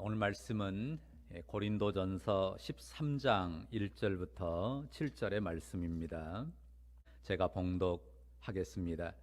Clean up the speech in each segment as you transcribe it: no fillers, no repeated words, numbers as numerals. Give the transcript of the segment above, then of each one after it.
오늘 말씀은 고린도전서 13장 1절부터 7절의 말씀입니다. 제가 봉독하겠습니다.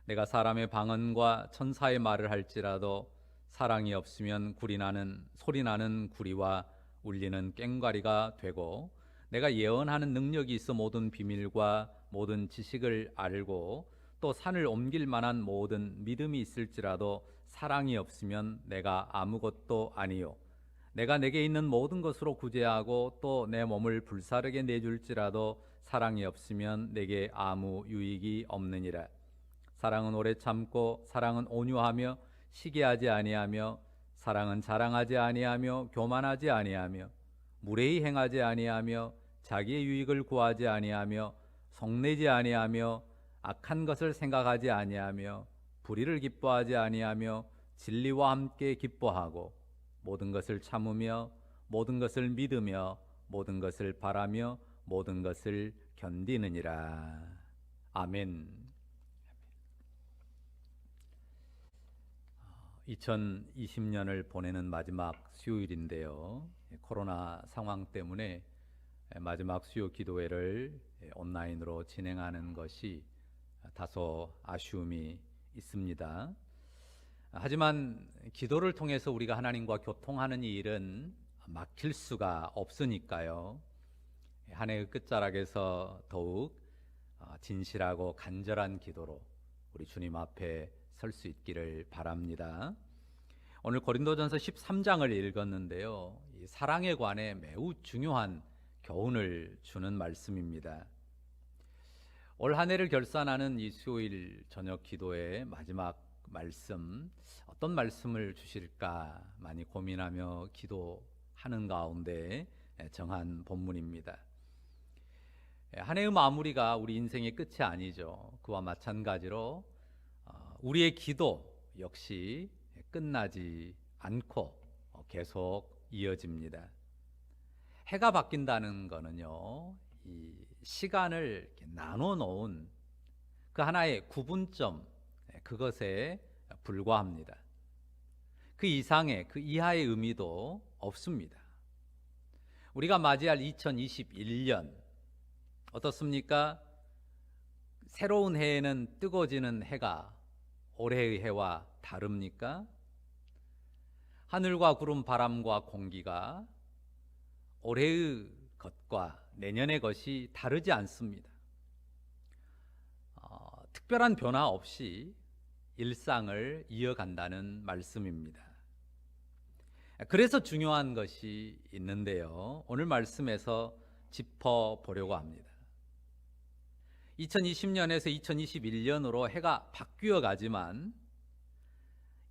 내가 사람의 방언과 천사의 말을 할지라도 사랑이 없으면 소리나는 구리와 울리는 꽹과리가 되고, 내가 예언하는 능력이 있어 모든 비밀과 모든 지식을 알고 또 산을 옮길 만한 모든 믿음이 있을지라도 사랑이 없으면 내가 아무것도 아니요, 내가 내게 있는 모든 것으로 구제하고 또 내 몸을 불사르게 내줄지라도 사랑이 없으면 내게 아무 유익이 없느니라. 사랑은 오래 참고, 사랑은 온유하며 시기하지 아니하며, 사랑은 자랑하지 아니하며 교만하지 아니하며, 무례히 행하지 아니하며, 자기의 유익을 구하지 아니하며, 속내지 아니하며, 악한 것을 생각하지 아니하며, 불의를 기뻐하지 아니하며, 진리와 함께 기뻐하고, 모든 것을 참으며, 모든 것을 믿으며, 모든 것을 바라며, 모든 것을 견디느니라. 아멘. 2020년을 보내는 마지막 수요일인데요. 코로나 상황 때문에 마지막 수요 기도회를 온라인으로 진행하는 것이 다소 아쉬움이 있습니다. 하지만 기도를 통해서 우리가 하나님과 교통하는 이 일은 막힐 수가 없으니까요. 한 해의 끝자락에서 더욱 진실하고 간절한 기도로 우리 주님 앞에 설 수 있기를 바랍니다. 오늘 고린도전서 13장을 읽었는데요. 이 사랑에 관해 매우 중요한 교훈을 주는 말씀입니다. 올 한 해를 결산하는 이 수요일 저녁 기도의 마지막 말씀, 어떤 말씀을 주실까 많이 고민하며 기도하는 가운데 정한 본문입니다. 한 해의 마무리가 우리 인생의 끝이 아니죠. 그와 마찬가지로 우리의 기도 역시 끝나지 않고 계속 이어집니다. 해가 바뀐다는 거는요, 이 시간을 이렇게 나눠 놓은 그 하나의 구분점, 그것에 불과합니다. 그 이상의, 그 이하의 의미도 없습니다. 우리가 맞이할 2021년 어떻습니까? 새로운 해에는 뜨거워지는 해가 올해의 해와 다릅니까? 하늘과 구름, 바람과 공기가 올해의 것과 내년의 것이 다르지 않습니다. 특별한 변화 없이 일상을 이어간다는 말씀입니다. 그래서 중요한 것이 있는데요. 오늘 말씀에서 짚어보려고 합니다. 2020년에서 2021년으로 해가 바뀌어 가지만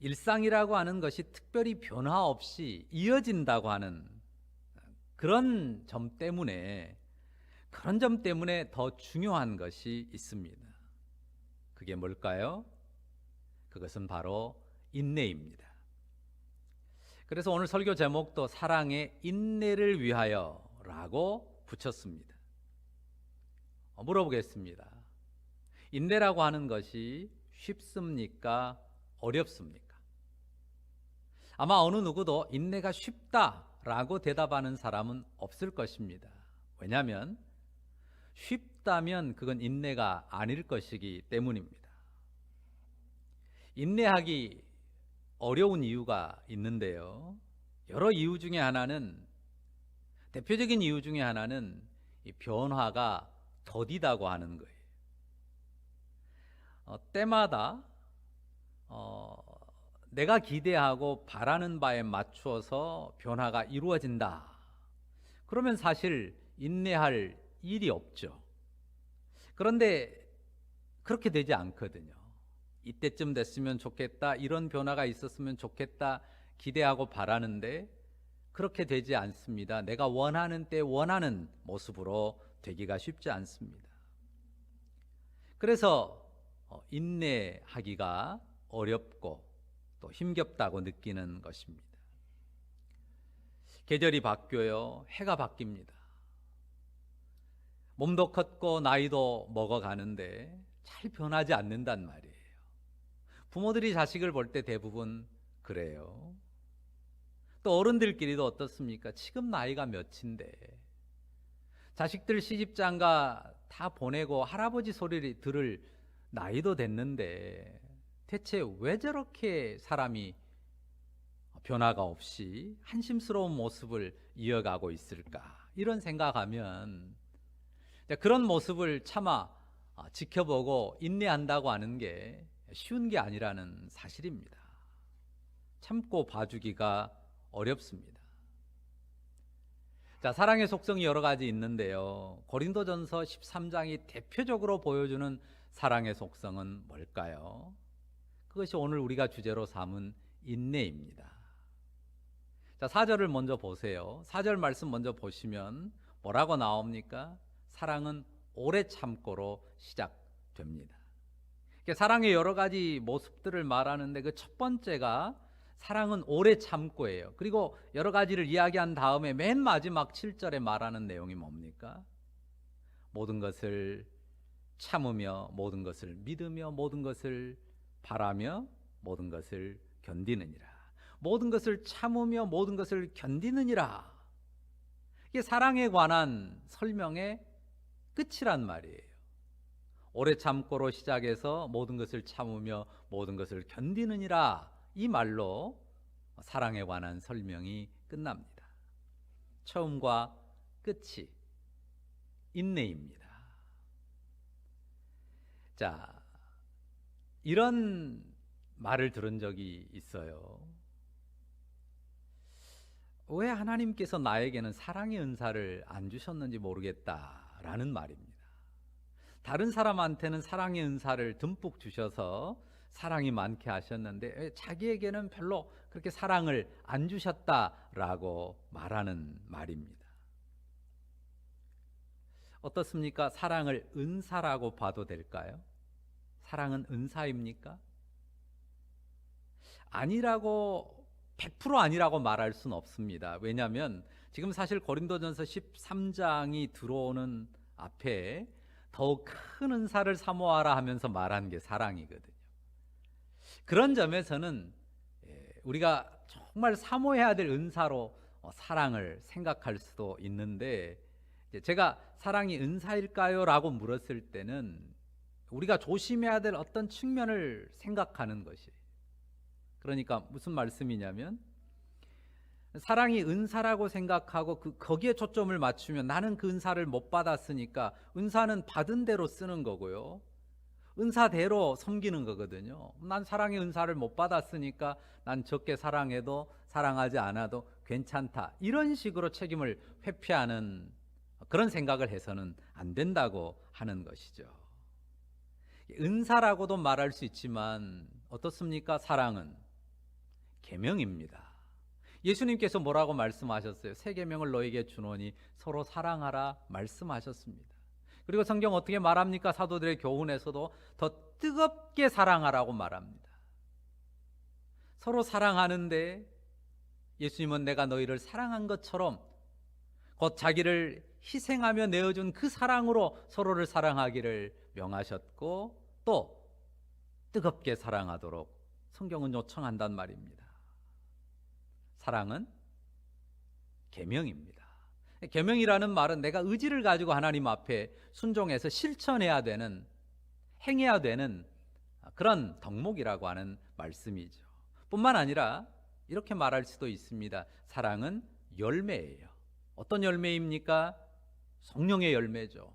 일상이라고 하는 것이 특별히 변화 없이 이어진다고 하는 그런 점 때문에 더 중요한 것이 있습니다. 그게 뭘까요? 그것은 바로 인내입니다. 그래서 오늘 설교 제목도 사랑의 인내를 위하여 라고 붙였습니다. 물어보겠습니다. 인내라고 하는 것이 쉽습니까? 어렵습니까? 아마 어느 누구도 인내가 쉽다라고 대답하는 사람은 없을 것입니다. 왜냐하면 쉽다면 그건 인내가 아닐 것이기 때문입니다. 인내하기 어려운 이유가 있는데요. 여러 이유 중에 하나는, 대표적인 이유 중에 하나는 이 변화가 더디다고 하는 거예요. 때마다 내가 기대하고 바라는 바에 맞추어서 변화가 이루어진다. 그러면 사실 인내할 일이 없죠. 그런데 그렇게 되지 않거든요. 이때쯤 됐으면 좋겠다, 이런 변화가 있었으면 좋겠다 기대하고 바라는데 그렇게 되지 않습니다. 내가 원하는 때 원하는 모습으로 되기가 쉽지 않습니다. 그래서 인내하기가 어렵고 또 힘겹다고 느끼는 것입니다. 계절이 바뀌어요. 해가 바뀝니다. 몸도 컸고 나이도 먹어가는데 잘 변하지 않는단 말이에요. 부모들이 자식을 볼 때 대부분 그래요. 또 어른들끼리도 어떻습니까? 지금 나이가 몇인데 자식들 시집장가 다 보내고 할아버지 소리를 들을 나이도 됐는데 대체 왜 저렇게 사람이 변화가 없이 한심스러운 모습을 이어가고 있을까? 이런 생각하면 그런 모습을 차마 지켜보고 인내한다고 하는 게 쉬운 게 아니라는 사실입니다. 참고 봐주기가 어렵습니다. 자, 사랑의 속성이 여러 가지 있는데요. 고린도전서 13장이 대표적으로 보여주는 사랑의 속성은 뭘까요? 그것이 오늘 우리가 주제로 삼은 인내입니다. 자, 4절을 먼저 보세요. 4절 말씀 먼저 보시면 뭐라고 나옵니까? 사랑은 오래 참고로 시작됩니다. 사랑의 여러 가지 모습들을 말하는데 그 첫 번째가 사랑은 오래 참고예요. 그리고 여러 가지를 이야기한 다음에 맨 마지막 7절에 말하는 내용이 뭡니까? 모든 것을 참으며 모든 것을 믿으며 모든 것을 바라며 모든 것을 견디느니라. 모든 것을 참으며 모든 것을 견디느니라. 이게 사랑에 관한 설명의 끝이란 말이에요. 오래 참고로 시작해서 모든 것을 참으며 모든 것을 견디느니라. 이 말로 사랑에 관한 설명이 끝납니다. 처음과 끝이 인내입니다. 자, 이런 말을 들은 적이 있어요. 왜 하나님께서 나에게는 사랑의 은사를 안 주셨는지 모르겠다라는 말입니다. 다른 사람한테는 사랑의 은사를 듬뿍 주셔서 사랑이 많게 하셨는데 자기에게는 별로 그렇게 사랑을 안 주셨다라고 말하는 말입니다. 어떻습니까? 사랑을 은사라고 봐도 될까요? 사랑은 은사입니까? 아니라고 100% 아니라고 말할 수는 없습니다. 왜냐하면 지금 사실 고린도전서 13장이 들어오는 앞에 더욱 큰 은사를 사모하라 하면서 말한 게 사랑이거든요. 그런 점에서는 우리가 정말 사모해야 될 은사로 사랑을 생각할 수도 있는데, 제가 사랑이 은사일까요? 라고 물었을 때는 우리가 조심해야 될 어떤 측면을 생각하는 것이, 그러니까 무슨 말씀이냐면 사랑이 은사라고 생각하고 거기에 초점을 맞추면 나는 그 은사를 못 받았으니까 은사는 받은 대로 쓰는 거고요, 은사대로 섬기는 거거든요. 난 사랑의 은사를 못 받았으니까 난 적게 사랑해도 사랑하지 않아도 괜찮다, 이런 식으로 책임을 회피하는 그런 생각을 해서는 안 된다고 하는 것이죠. 은사라고도 말할 수 있지만 어떻습니까? 사랑은 계명입니다. 예수님께서 뭐라고 말씀하셨어요? 새 계명을 너에게 주노니 서로 사랑하라 말씀하셨습니다. 그리고 성경 어떻게 말합니까? 사도들의 교훈에서도 더 뜨겁게 사랑하라고 말합니다. 서로 사랑하는데 예수님은 내가 너희를 사랑한 것처럼 곧 자기를 희생하며 내어준 그 사랑으로 서로를 사랑하기를 명하셨고, 또 뜨겁게 사랑하도록 성경은 요청한단 말입니다. 사랑은 계명입니다. 계명이라는 말은 내가 의지를 가지고 하나님 앞에 순종해서 실천해야 되는, 행해야 되는 그런 덕목이라고 하는 말씀이죠. 뿐만 아니라 이렇게 말할 수도 있습니다. 사랑은 열매예요. 어떤 열매입니까? 성령의 열매죠.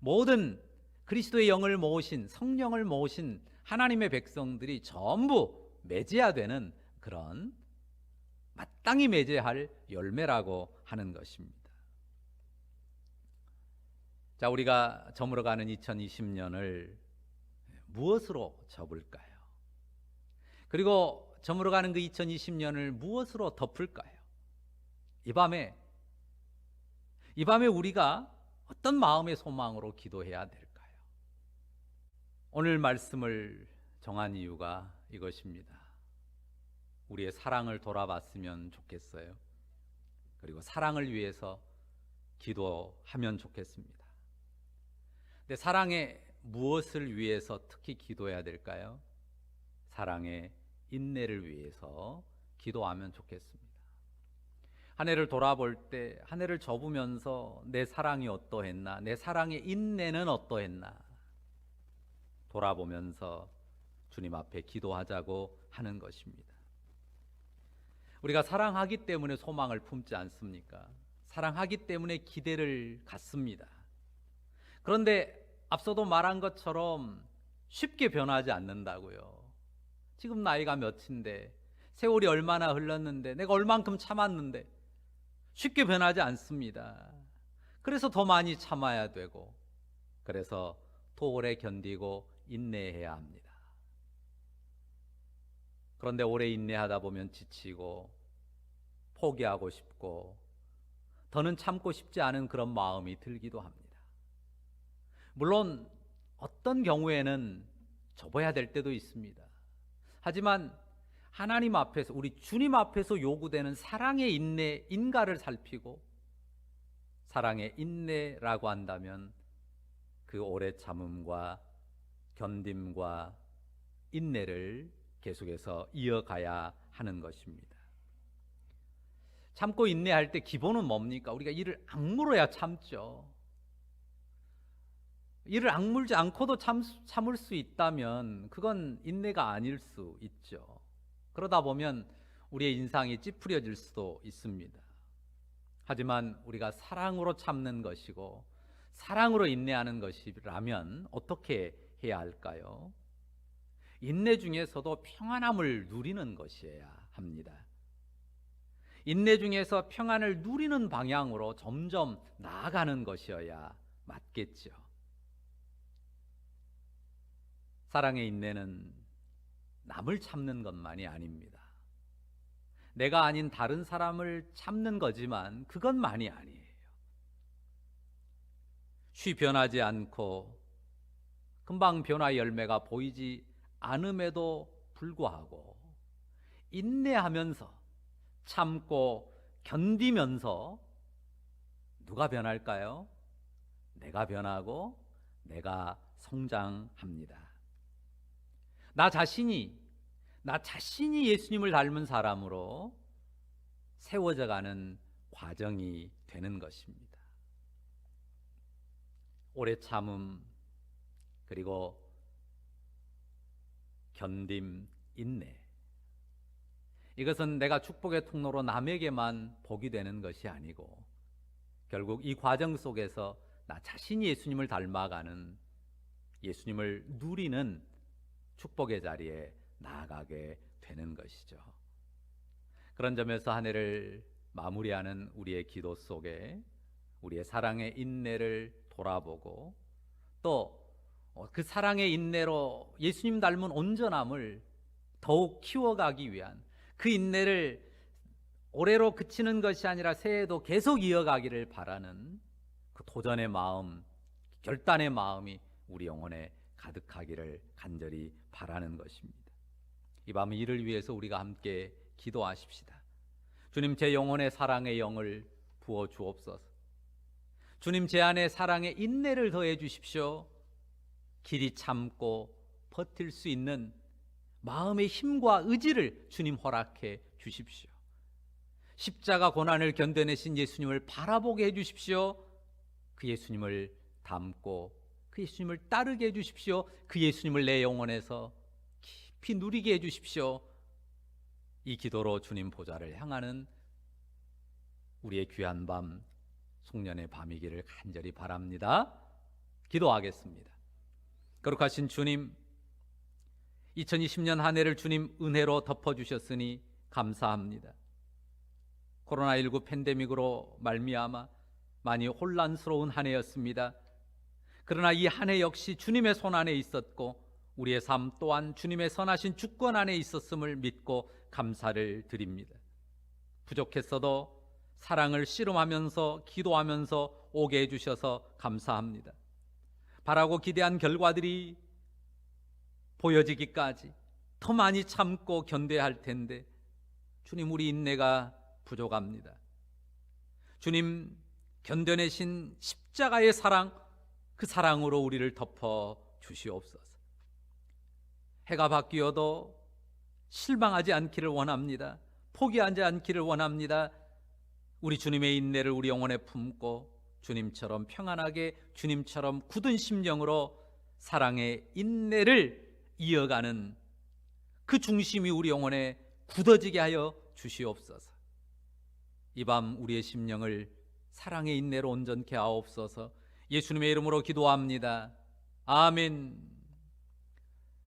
모든 그리스도의 영을 모으신, 성령을 모으신 하나님의 백성들이 전부 맺어야 되는 그런 마땅히 맺어야 할 열매라고 하는 것입니다. 자, 우리가 저물어가는 2020년을 무엇으로 접을까요? 그리고 저물어가는 그 2020년을 무엇으로 덮을까요? 이 밤에 우리가 어떤 마음의 소망으로 기도해야 될까요? 오늘 말씀을 정한 이유가 이것입니다. 우리의 사랑을 돌아봤으면 좋겠어요. 그리고 사랑을 위해서 기도하면 좋겠습니다. 근데 사랑의 무엇을 위해서 특히 기도해야 될까요? 사랑의 인내를 위해서 기도하면 좋겠습니다. 한 해를 돌아볼 때 한 해를 접으면서 내 사랑이 어떠했나, 내 사랑의 인내는 어떠했나 돌아보면서 주님 앞에 기도하자고 하는 것입니다. 우리가 사랑하기 때문에 소망을 품지 않습니까? 사랑하기 때문에 기대를 갖습니다. 그런데 앞서도 말한 것처럼 쉽게 변하지 않는다고요. 지금 나이가 몇인데, 세월이 얼마나 흘렀는데, 내가 얼만큼 참았는데 쉽게 변하지 않습니다. 그래서 더 많이 참아야 되고, 그래서 더 오래 견디고 인내해야 합니다. 그런데 오래 인내하다 보면 지치고 포기하고 싶고 더는 참고 싶지 않은 그런 마음이 들기도 합니다. 물론 어떤 경우에는 접어야 될 때도 있습니다. 하지만 하나님 앞에서, 우리 주님 앞에서 요구되는 사랑의 인내, 인가를 살피고 사랑의 인내라고 한다면 그 오래 참음과 견딤과 인내를 계속해서 이어가야 하는 것입니다. 참고 인내할 때 기본은 뭡니까? 우리가 이를 악물어야 참죠. 이를 악물지 않고도 참을 수 있다면 그건 인내가 아닐 수 있죠. 그러다 보면 우리의 인상이 찌푸려질 수도 있습니다. 하지만 우리가 사랑으로 참는 것이고 사랑으로 인내하는 것이라면 어떻게 해야 할까요? 인내 중에서도 평안함을 누리는 것이어야 합니다. 인내 중에서 평안을 누리는 방향으로 점점 나아가는 것이어야 맞겠죠. 사랑의 인내는 남을 참는 것만이 아닙니다. 내가 아닌 다른 사람을 참는 거지만 그것만이 아니에요. 쉬 변하지 않고 금방 변화의 열매가 보이지 않음에도 불구하고 인내하면서 참고 견디면서 누가 변할까요? 내가 변하고 내가 성장합니다. 나 자신이 예수님을 닮은 사람으로 세워져 가는 과정이 되는 것입니다. 오래 참음, 그리고 견딤, 인내. 이것은 내가 축복의 통로로 남에게만 복이 되는 것이 아니고 결국 이 과정 속에서 나 자신이 예수님을 닮아가는, 예수님을 누리는 축복의 자리에 나아가게 되는 것이죠. 그런 점에서 한 해를 마무리하는 우리의 기도 속에 우리의 사랑의 인내를 돌아보고 또 그 사랑의 인내로 예수님 닮은 온전함을 더욱 키워가기 위한, 그 인내를 올해로 그치는 것이 아니라 새해에도 계속 이어가기를 바라는 그 도전의 마음, 결단의 마음이 우리 영혼에 가득하기를 간절히 바라는 것입니다. 이 밤 이를 위해서 우리가 함께 기도하십시다. 주님, 제 영혼의 사랑의 영을 부어 주옵소서. 주님, 제 안에 사랑의 인내를 더해 주십시오. 길이 참고 버틸 수 있는 마음의 힘과 의지를 주님 허락해 주십시오. 십자가 고난을 견뎌내신 예수님을 바라보게 해 주십시오. 그 예수님을 닮고 그 예수님을 따르게 해 주십시오. 그 예수님을 내 영혼에서 깊이 누리게 해 주십시오. 이 기도로 주님 보좌를 향하는 우리의 귀한 밤, 송년의 밤이기를 간절히 바랍니다. 기도하겠습니다. 거룩하신 주님, 2020년 한 해를 주님 은혜로 덮어주셨으니 감사합니다. 코로나19 팬데믹으로 말미암아 많이 혼란스러운 한 해였습니다. 그러나 이 한 해 역시 주님의 손 안에 있었고 우리의 삶 또한 주님의 선하신 주권 안에 있었음을 믿고 감사를 드립니다. 부족했어도 사랑을 씨름하면서 기도하면서 오게 해주셔서 감사합니다. 바라고 기대한 결과들이 보여지기까지 더 많이 참고 견뎌야 할 텐데 주님, 우리 인내가 부족합니다. 주님, 견뎌내신 십자가의 사랑, 그 사랑으로 우리를 덮어 주시옵소서. 해가 바뀌어도 실망하지 않기를 원합니다. 포기하지 않기를 원합니다. 우리 주님의 인내를 우리 영혼에 품고 주님처럼 평안하게, 주님처럼 굳은 심령으로 사랑의 인내를 이어가는 그 중심이 우리 영혼에 굳어지게 하여 주시옵소서. 이 밤 우리의 심령을 사랑의 인내로 온전케 하옵소서. 예수님의 이름으로 기도합니다. 아멘.